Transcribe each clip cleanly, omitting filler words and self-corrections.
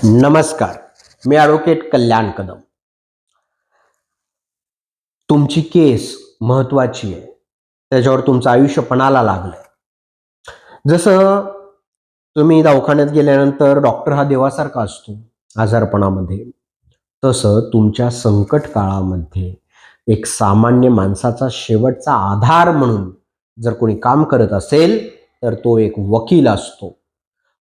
नमस्कार. मी ॲडव्होकेट कल्याण कदम. तुमची केस महत्वाची आहे. त्याच्यावर तुमचं आयुष्य पणाला लागलंय. जसं तुम्ही दवाखान्यात गेल्यानंतर डॉक्टर हा देवासारखा असतो आजारपणामध्ये, तसं तुमच्या संकट काळामध्ये एक सामान्य माणसाचा शेवटचा आधार म्हणून जर कोणी काम करत असेल, तर तो एक वकील असतो.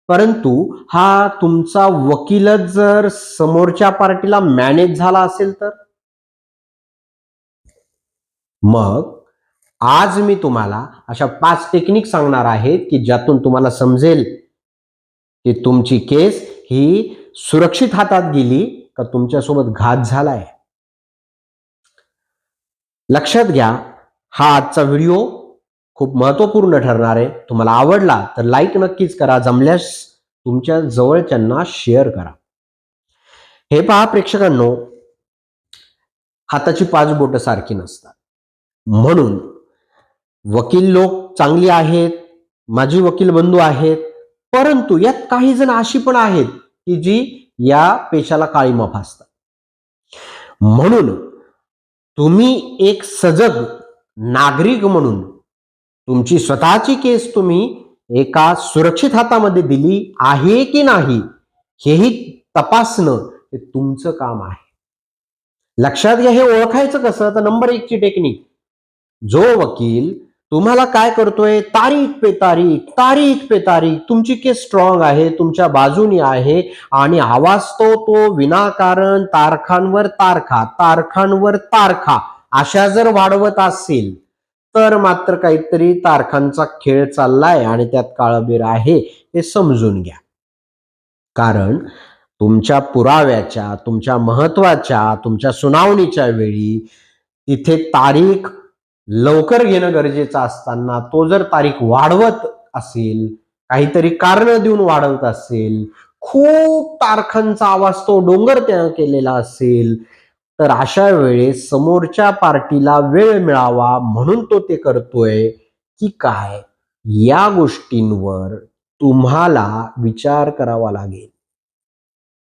परंतु हा तुमचा वकीलच जर समोरच्या पार्टीला मॅनेज झाला असेल तर? मग आज मी तुम्हाला अशा 5 टेक्निक सांगणार आहे, की ज्यातून तुम्हाला समजेल, की तुमची केस ही सुरक्षित हातात गेली का तुमच्यासोबत घात झालाय. लक्षात घ्या, हा आजचा व्हिडिओ खूप महत्त्वपूर्ण ठरणार आहे. तुम्हाला आवडला तर लाईक नक्कीच करा. जमल्यास तुमच्या जवळच्यांना शेअर करा. हे पहा प्रेक्षकांनो, हाताची 5 बोटं सारखी नसतात. म्हणून वकील लोक चांगली आहेत, माझी वकील बंधू आहेत, परंतु यात काही जण अशी पण आहेत की जी या पेशाला काळीमा फासतात. म्हणून तुम्ही एक सजग नागरिक म्हणून तुमची स्वतःची केस तुम्ही एका सुरक्षित हातामध्ये दिली आहे की नाही हेही तपासणं हे तुमचं काम आहे. लक्षात घ्या, हे ओळखायचं कसं? तर नंबर 1 ची टेक्निक, जो वकील तुम्हाला काय करतोय, तारीख पे तारीख, तारीख पे तारीख, तुमची केस स्ट्रॉंग आहे, तुमच्या बाजूनी आहे आणि आवाज तो विनाकारण तारखांवर तारखा, तारखांवर तारखा अशा जर वाढवत असेल, तर मात्र काहीतरी तारखांचा खेळ चाललाय आणि त्यात काळबेर आहे हे समजून घ्या. कारण तुमच्या पुराव्याच्या, तुमच्या महत्वाच्या, तुमच्या सुनावणीच्या वेळी तिथे तारीख लवकर घेणं गरजेचं असताना तो जर तारीख वाढवत असेल, काहीतरी कारण देऊन वाढवत असेल, खूप तारखांचा आवाज तो डोंगर त्यानं केलेला असेल, तर अशा वेळेस समोरच्या पार्टीला वेळ मिळावा म्हणून तो ते करतोय की काय, या गोष्टींवर तुम्हाला विचार करावा लागेल.